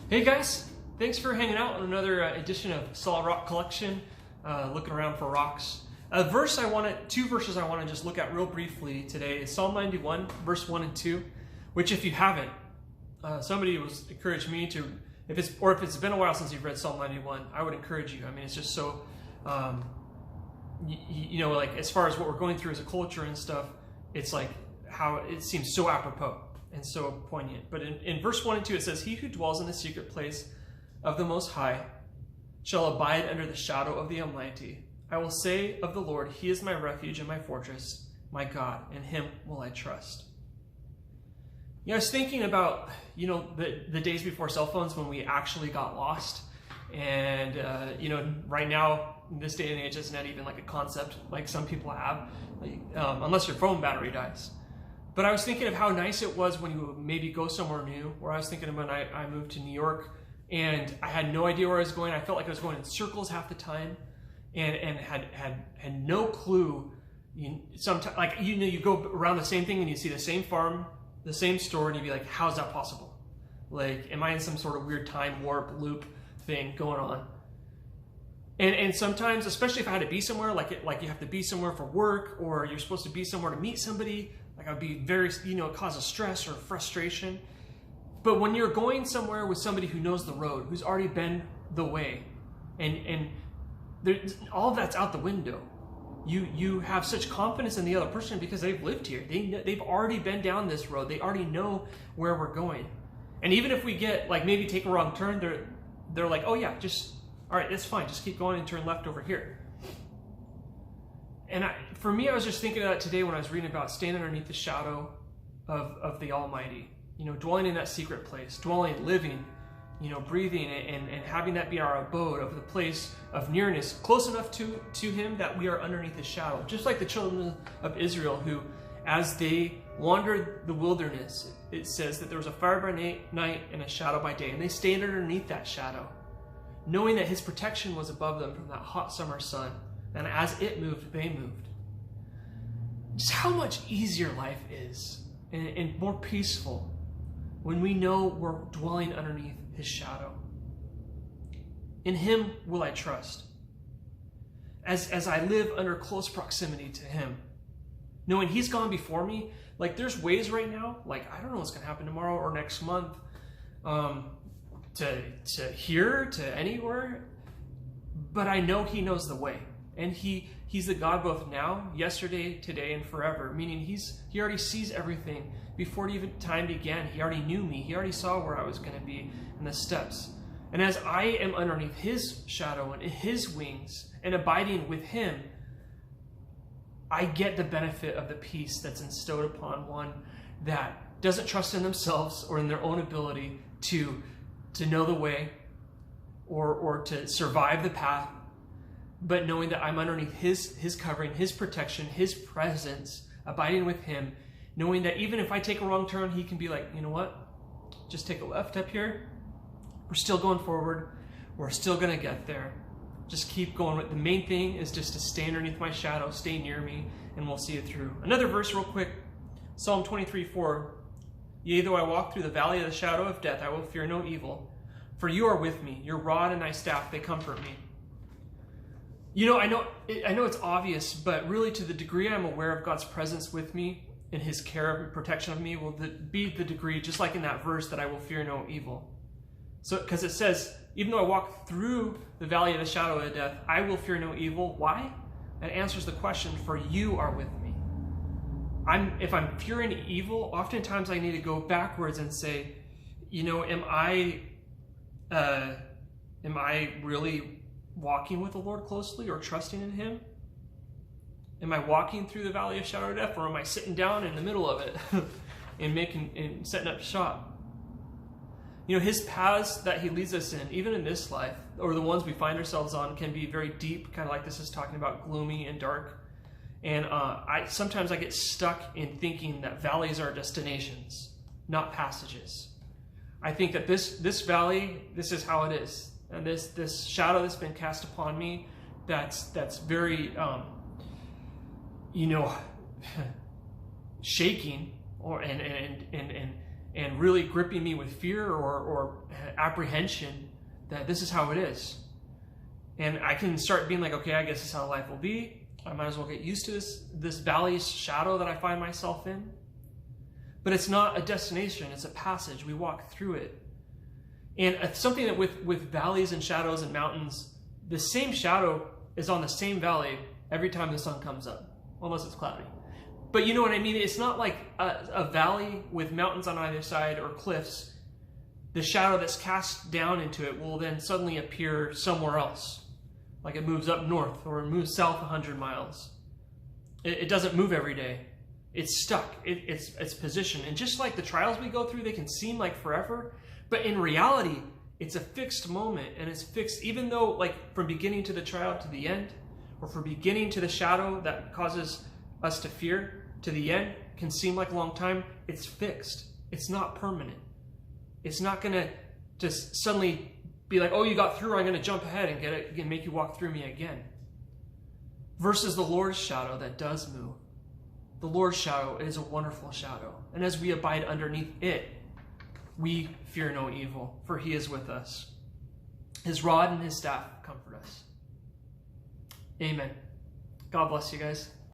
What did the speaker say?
Hey guys, thanks for hanging out on another edition of Solid Rock Collection, looking around for rocks. Two verses I want to just look at real briefly today is Psalm 91, verse 1 and 2, which if you haven't, somebody was encouraged me to, if it's been a while since you've read Psalm 91, I would encourage you. I mean, it's just so, like as far as what we're going through as a culture and stuff, it's like how it seems so apropos and so poignant. But in verse 1 and 2 it says, "He who dwells in the secret place of the Most High shall abide under the shadow of the Almighty. I will say of the Lord, He is my refuge and my fortress, my God, in Him will I trust." I was thinking about, the days before cell phones when we actually got lost. And, right now, in this day and age, it's not even like a concept like some people have, unless your phone battery dies. But I was thinking of how nice it was when you would maybe go somewhere new, where I was thinking of when I moved to New York and I had no idea where I was going. I felt like I was going in circles half the time and had no clue. You go around the same thing and you see the same farm, the same store, and you'd be like, how's that possible? Like, am I in some sort of weird time warp loop thing going on? And sometimes, especially if I had to be somewhere, like you have to be somewhere for work, or you're supposed to be somewhere to meet somebody, like I'd be very, cause of stress or frustration. But when you're going somewhere with somebody who knows the road, who's already been the way, and all of that's out the window. You have such confidence in the other person because they've lived here. They've already been down this road. They already know where we're going. And even if we get, maybe take a wrong turn, they're like, oh yeah, all right, that's fine. Just keep going and turn left over here. And for me, I was just thinking of that today when I was reading about staying underneath the shadow of the Almighty. Dwelling in that secret place, living, breathing and having that be our abode of the place of nearness, close enough to Him that we are underneath His shadow. Just like the children of Israel who, as they wandered the wilderness, it says that there was a fire by night and a shadow by day, and they stayed underneath that shadow, knowing that His protection was above them from that hot summer sun. And as it moved, they moved. Just how much easier life is and more peaceful when we know we're dwelling underneath His shadow. In Him will I trust. As I live under close proximity to Him, knowing He's gone before me. There's ways right now, I don't know what's going to happen tomorrow or next month, to here, to anywhere, but I know He knows the way. And He's the God both now, yesterday, today, and forever. Meaning He already sees everything before even time began. He already knew me. He already saw where I was going to be and the steps. And as I am underneath His shadow and His wings and abiding with Him, I get the benefit of the peace that's bestowed upon one that doesn't trust in themselves or in their own ability to know the way or to survive the path, but knowing that I'm underneath His covering, His protection, His presence, abiding with Him, knowing that even if I take a wrong turn, He can be like, you know what? Just take a left up here. We're still going forward. We're still going to get there. Just keep going. The main thing is just to stay underneath my shadow, stay near me, and we'll see it through. Another verse real quick. Psalm 23:4. "Yea, though I walk through the valley of the shadow of death, I will fear no evil. For you are with me. Your rod and thy staff, they comfort me." I know it's obvious, but really to the degree I'm aware of God's presence with me and His care and protection of me will be the degree, just like in that verse, that I will fear no evil. So, because it says, even though I walk through the valley of the shadow of death, I will fear no evil. Why? It answers the question, for you are with me. If I'm fearing evil, oftentimes I need to go backwards and say, am I really walking with the Lord closely or trusting in Him? Am I walking through the valley of shadow of death, or am I sitting down in the middle of it and setting up shop? His paths that He leads us in, even in this life, or the ones we find ourselves on, can be very deep, kind of like this is talking about, gloomy and dark. And sometimes I get stuck in thinking that valleys are destinations, not passages. I think that this valley, this is how it is. And this shadow that's been cast upon me, that's very, shaking, and really gripping me with fear or apprehension that this is how it is. And I can start being like, okay, I guess this is how life will be. I might as well get used to this valley's shadow that I find myself in. But it's not a destination, it's a passage. We walk through it. And it's something that with valleys and shadows and mountains, the same shadow is on the same valley every time the sun comes up, unless it's cloudy. But you know what I mean? It's not like a valley with mountains on either side or cliffs. The shadow that's cast down into it will then suddenly appear somewhere else. Like it moves up north or it moves south 100 miles. It doesn't move every day. It's stuck. It's positioned. And just like the trials we go through, they can seem like forever. But in reality, it's a fixed moment. And it's fixed even though like from beginning to the trial to the end, or from beginning to the shadow that causes us to fear to the end can seem like a long time. It's fixed. It's not permanent. It's not going to just suddenly be like, oh, you got through, I'm going to jump ahead and get it and make you walk through me again. Versus the Lord's shadow that does move. The Lord's shadow is a wonderful shadow. And as we abide underneath it, we fear no evil, for he is with us. His rod and his staff comfort us. Amen. God bless you guys.